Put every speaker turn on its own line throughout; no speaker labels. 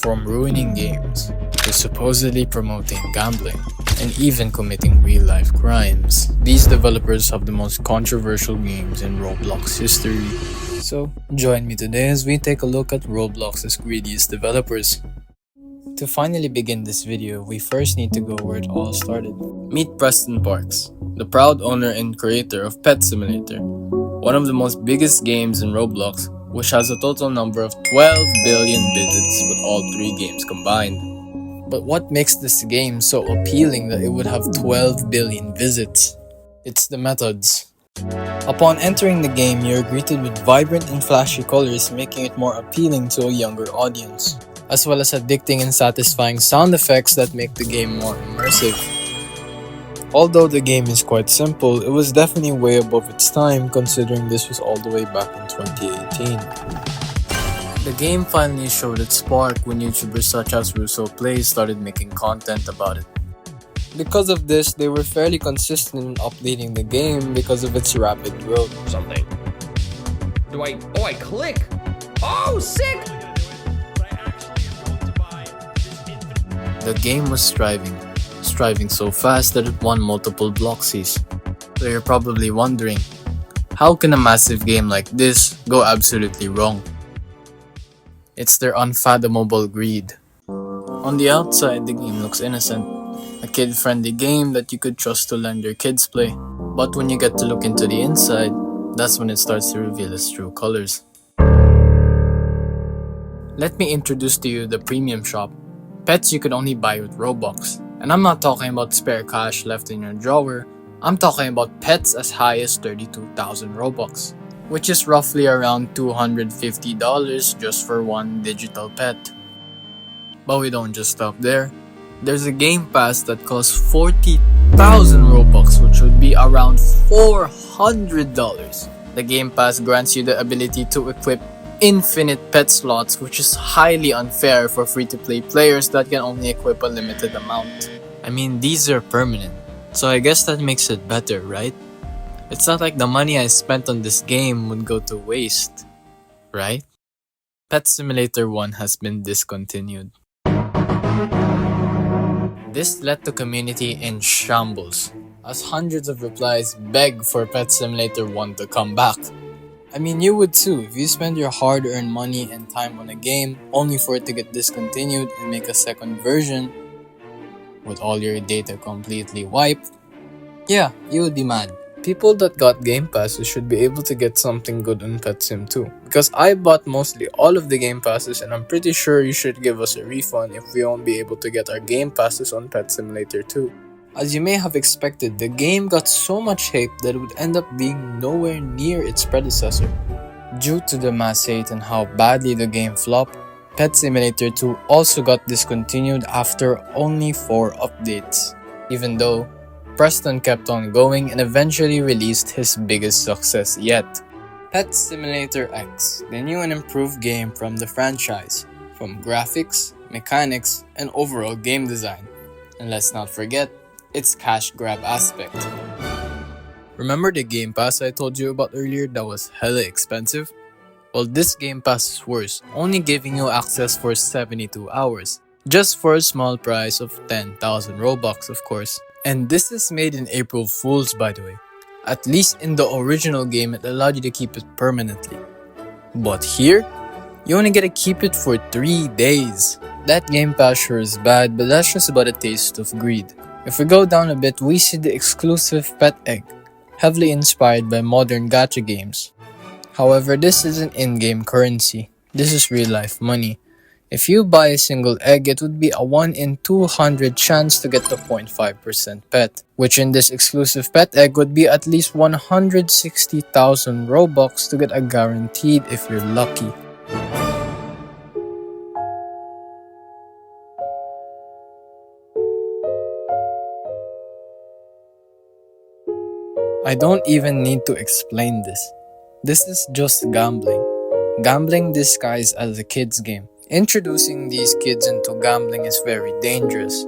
From ruining games, to supposedly promoting gambling, and even committing real-life crimes, these developers have the most controversial games in Roblox history. So, join me today as we take a look at Roblox's greediest developers. To finally begin this video, we first need to go where it all started. Meet Preston Parks, the proud owner and creator of Pet Simulator, one of the most biggest games in Roblox, which has a total number of 12 billion visits with all 3 games combined. But what makes this game so appealing that it would have 12 billion visits? It's the methods. Upon entering the game, you're greeted with vibrant and flashy colors, making it more appealing to a younger audience, as well as addicting and satisfying sound effects that make the game more immersive. Although the game is quite simple, it was definitely way above its time considering this was all the way back in 2018. The game finally showed its spark when YouTubers such as Russo Plays started making content about it. Because of this, they were fairly consistent in updating the game because of its rapid growth.
Something. I click? Oh, sick!
The game was striving so fast that it won multiple Bloxies. So you're probably wondering, how can a massive game like this go absolutely wrong? It's their unfathomable greed. On the outside, the game looks innocent, a kid-friendly game that you could trust to let your kids play. But when you get to look into the inside, that's when it starts to reveal its true colors. Let me introduce to you the premium shop. Pets you could only buy with Robux. And I'm not talking about spare cash left in your drawer, I'm talking about pets as high as 32,000 Robux, which is roughly around $250 just for one digital pet. But we don't just stop there. There's a game pass that costs 40,000 Robux, which would be around $400. The game pass grants you the ability to equip infinite pet slots, which is highly unfair for free-to-play players that can only equip a limited amount. I mean, these are permanent, so I guess that makes it better, right? It's not like the money I spent on this game would go to waste, right? Pet Simulator 1 has been discontinued. This left the community in shambles, as hundreds of replies beg for Pet Simulator 1 to come back. I mean, you would too if you spend your hard-earned money and time on a game only for it to get discontinued and make a second version with all your data completely wiped. Yeah, you would be mad. People that got Game Passes should be able to get something good on Pet Sim too, because I bought mostly all of the Game Passes and I'm pretty sure you should give us a refund if we won't be able to get our Game Passes on Pet Simulator 2. As you may have expected, the game got so much hate that it would end up being nowhere near its predecessor. Due to the mass hate and how badly the game flopped, Pet Simulator 2 also got discontinued after only 4 updates, even though Preston kept on going and eventually released his biggest success yet. Pet Simulator X, the new and improved game from the franchise, from graphics, mechanics, and overall game design. And let's not forget, its cash grab aspect. Remember the Game Pass I told you about earlier that was hella expensive? Well, this Game Pass is worse, only giving you access for 72 hours, just for a small price of 10,000 Robux of course. And this is made in April Fools, by the way. At least in the original game it allowed you to keep it permanently. But here, you only get to keep it for 3 days. That Game Pass sure is bad, but that's just about a taste of greed. If we go down a bit, we see the exclusive pet egg, heavily inspired by modern gacha games. However, this isn't in-game currency, this is real-life money. If you buy a single egg, it would be a 1 in 200 chance to get the 0.5% pet, which in this exclusive pet egg would be at least 160,000 Robux to get a guaranteed if you're lucky. I don't even need to explain this. This is just gambling. Gambling disguised as a kid's game. Introducing these kids into gambling is very dangerous,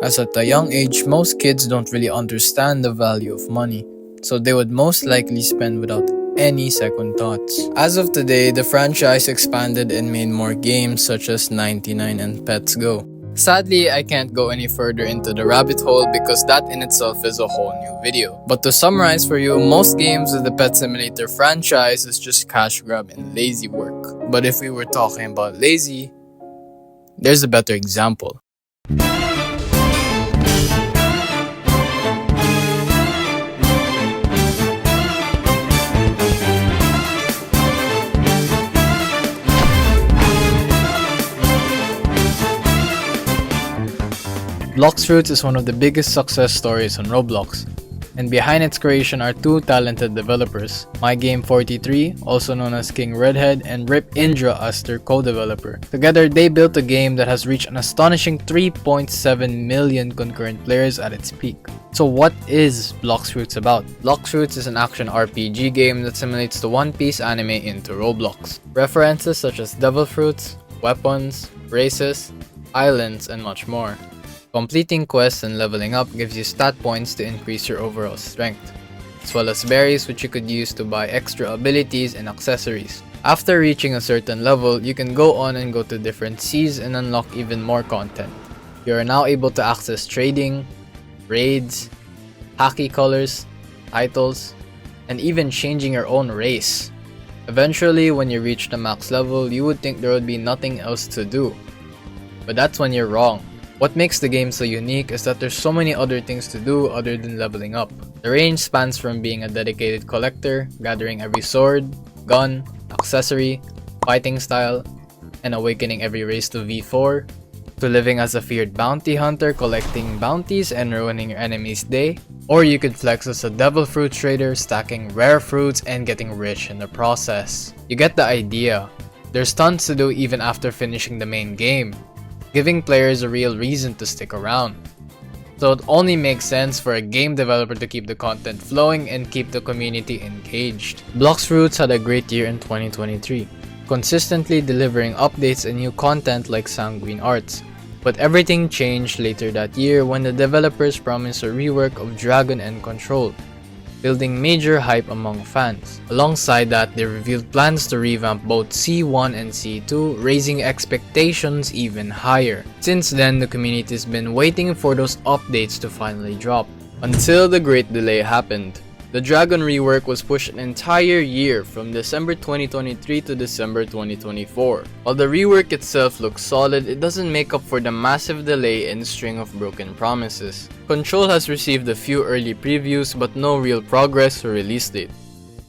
as at a young age most kids don't really understand the value of money, so they would most likely spend without any second thoughts. As of today, the franchise expanded and made more games such as 99 and Pets Go. Sadly, I can't go any further into the rabbit hole because that in itself is a whole new video. But to summarize for you, most games of the Pet Simulator franchise is just cash grab and lazy work. But if we were talking about lazy, there's a better example. Blox Fruits is one of the biggest success stories on Roblox, and behind its creation are two talented developers, MyGame43, also known as King Redhead, and Rip Indra as their co-developer. Together, they built a game that has reached an astonishing 3.7 million concurrent players at its peak. So what is Blox Fruits about? Blox Fruits is an action RPG game that simulates the One Piece anime into Roblox. References such as devil fruits, weapons, races, islands, and much more. Completing quests and leveling up gives you stat points to increase your overall strength, as well as berries which you could use to buy extra abilities and accessories. After reaching a certain level, you can go on and go to different seas and unlock even more content. You are now able to access trading, raids, haki colors, titles, and even changing your own race. Eventually, when you reach the max level, you would think there would be nothing else to do. But that's when you're wrong. What makes the game so unique is that there's so many other things to do other than leveling up. The range spans from being a dedicated collector, gathering every sword, gun, accessory, fighting style, and awakening every race to V4, to living as a feared bounty hunter, collecting bounties and ruining your enemy's day, or you could flex as a devil fruit trader, stacking rare fruits and getting rich in the process. You get the idea. There's tons to do even after finishing the main game, giving players a real reason to stick around. So it only makes sense for a game developer to keep the content flowing and keep the community engaged. Blox Fruits had a great year in 2023, consistently delivering updates and new content like Sanguine Arts. But everything changed later that year when the developers promised a rework of Dragon and Control, building major hype among fans. Alongside that, they revealed plans to revamp both C1 and C2, raising expectations even higher. Since then, the community has been waiting for those updates to finally drop. Until the great delay happened. The Dragon rework was pushed an entire year from December 2023 to December 2024. While the rework itself looks solid, it doesn't make up for the massive delay and string of broken promises. Control has received a few early previews but no real progress or release date.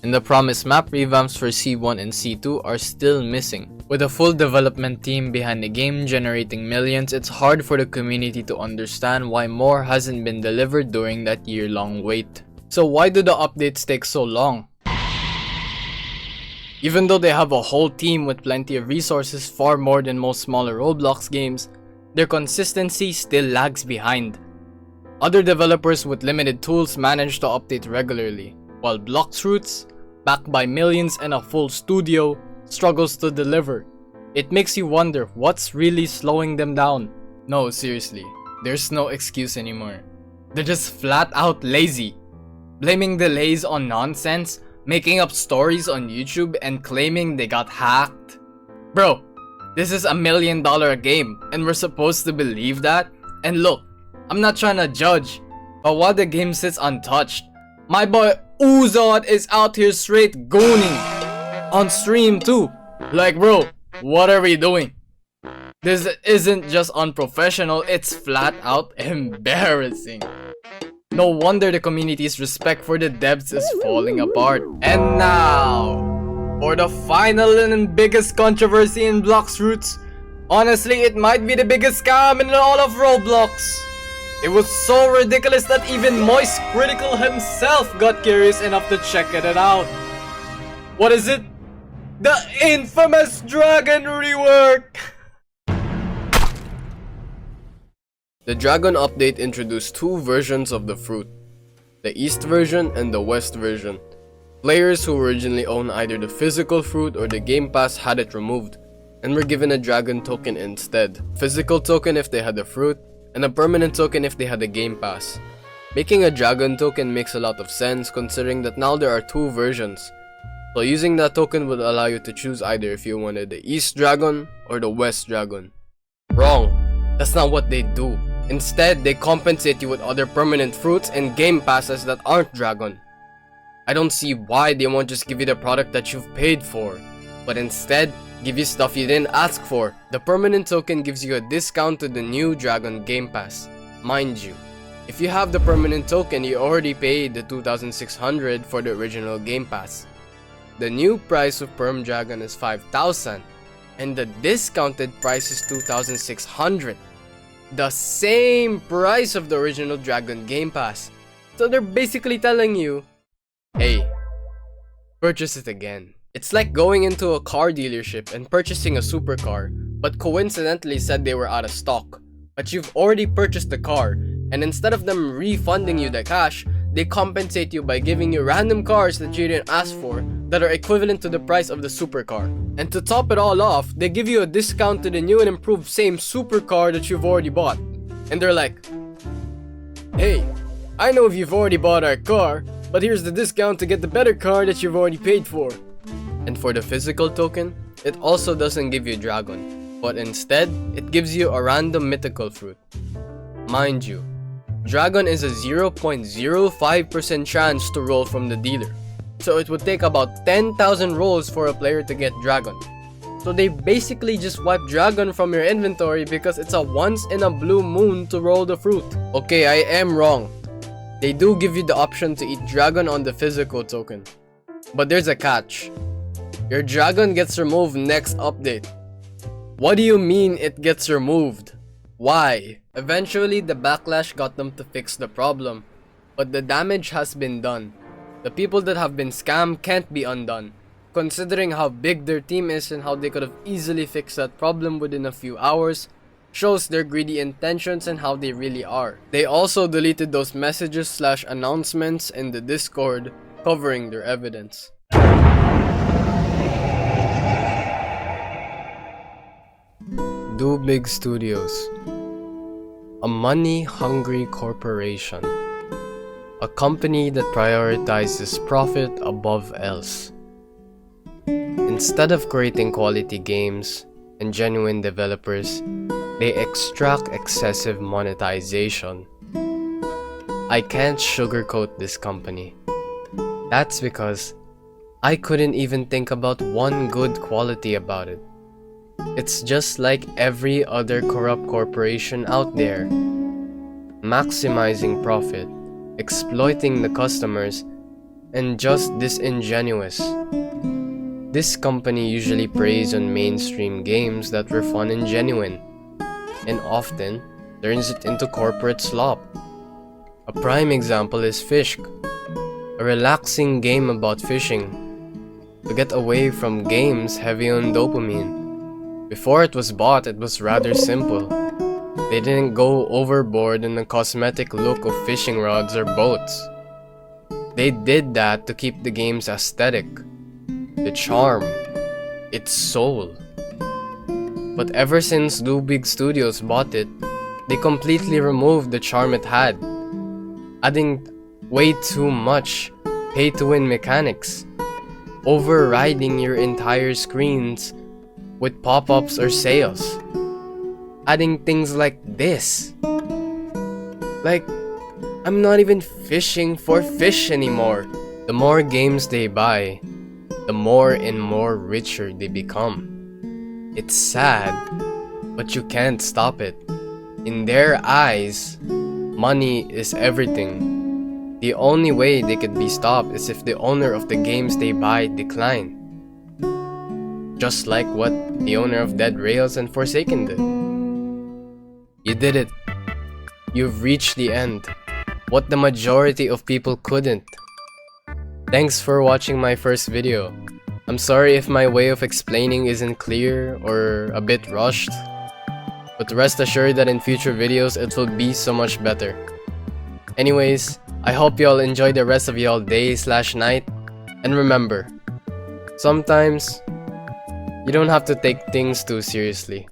And the promised map revamps for C1 and C2 are still missing. With a full development team behind the game generating millions, it's hard for the community to understand why more hasn't been delivered during that year-long wait. So why do the updates take so long? Even though they have a whole team with plenty of resources, far more than most smaller Roblox games, their consistency still lags behind. Other developers with limited tools manage to update regularly, while Blox Fruits, backed by millions and a full studio, struggles to deliver. It makes you wonder what's really slowing them down. No, seriously, there's no excuse anymore. They're just flat out lazy. Blaming delays on nonsense, making up stories on YouTube and claiming they got hacked. Bro, this is $1 million game and we're supposed to believe that? And look, I'm not trying to judge, but while the game sits untouched, my boy Uzod is out here straight gooning on stream too. Like bro, what are we doing? This isn't just unprofessional, it's flat out embarrassing. No wonder the community's respect for the devs is falling apart. And now, for the final and biggest controversy in Blox Fruits. Honestly, it might be the biggest scam in all of Roblox. It was so ridiculous that even Moist Critical himself got curious enough to check it out. What is it? The infamous Dragon rework!
The Dragon update introduced two versions of the fruit, the East version and the West version. Players who originally owned either the physical fruit or the Game Pass had it removed, and were given a Dragon token instead. Physical token if they had the fruit, and a permanent token if they had the Game Pass. Making a Dragon token makes a lot of sense considering that now there are two versions. So using that token would allow you to choose either if you wanted the East Dragon or the West Dragon. Wrong. That's not what they do. Instead, they compensate you with other permanent fruits and game passes that aren't dragon. I don't see why they won't just give you the product that you've paid for, but instead, give you stuff you didn't ask for. The permanent token gives you a discount to the new Dragon Game Pass. Mind you, if you have the permanent token, you already paid the 2,600 for the original Game Pass. The new price of Perm Dragon is 5,000, and the discounted price is 2,600. The same price of the original Dragon Game Pass. So they're basically telling you, hey, purchase it again. It's like going into a car dealership and purchasing a supercar, but coincidentally said they were out of stock. But you've already purchased the car, and instead of them refunding you the cash, they compensate you by giving you random cars that you didn't ask for that are equivalent to the price of the supercar. And to top it all off, they give you a discount to the new and improved same supercar that you've already bought. And they're like, hey, I know if you've already bought our car, but here's the discount to get the better car that you've already paid for. And for the physical token, it also doesn't give you dragon, but instead, it gives you a random mythical fruit. Mind you, dragon is a 0.05% chance to roll from the dealer, so it would take about 10,000 rolls for a player to get dragon. So they basically just wipe dragon from your inventory because it's a once in a blue moon to roll the fruit. Okay, I am wrong. They do give you the option to eat dragon on the physical token, but there's a catch. Your dragon gets removed next update. What do you mean it gets removed? Why? Eventually, the backlash got them to fix the problem, but the damage has been done. The people that have been scammed can't be undone, considering how big their team is and how they could have easily fixed that problem within a few hours. Shows their greedy intentions and how they really are. They also deleted those messages/announcements in the Discord covering their evidence. DoBig Studios, a money-hungry corporation, a company that prioritizes profit above else. Instead of creating quality games and genuine developers, they extract excessive monetization. I can't sugarcoat this company. That's because I couldn't even think about one good quality about it. It's just like every other corrupt corporation out there, maximizing profit, exploiting the customers, and just disingenuous. This company usually preys on mainstream games that were fun and genuine, and often turns it into corporate slop. A prime example is Fish, a relaxing game about fishing, to get away from games heavy on dopamine. Before it was bought, it was rather simple. They didn't go overboard in the cosmetic look of fishing rods or boats. They did that to keep the game's aesthetic, the charm, its soul. But ever since DoBig Studios bought it, they completely removed the charm it had, adding way too much pay-to-win mechanics, overriding your entire screens with pop-ups or sales, adding things like this. Like, I'm not even fishing for fish anymore. The more games they buy, the more and more richer they become. It's sad, but you can't stop it. In their eyes, money is everything. The only way they could be stopped is if the owner of the games they buy decline. Just like what the owner of Dead Rails and Forsaken did. You did it. You've reached the end. What the majority of people couldn't. Thanks for watching my first video. I'm sorry if my way of explaining isn't clear or a bit rushed, but rest assured that in future videos it will be so much better. Anyways, I hope y'all enjoy the rest of y'all day/night, and remember, sometimes you don't have to take things too seriously.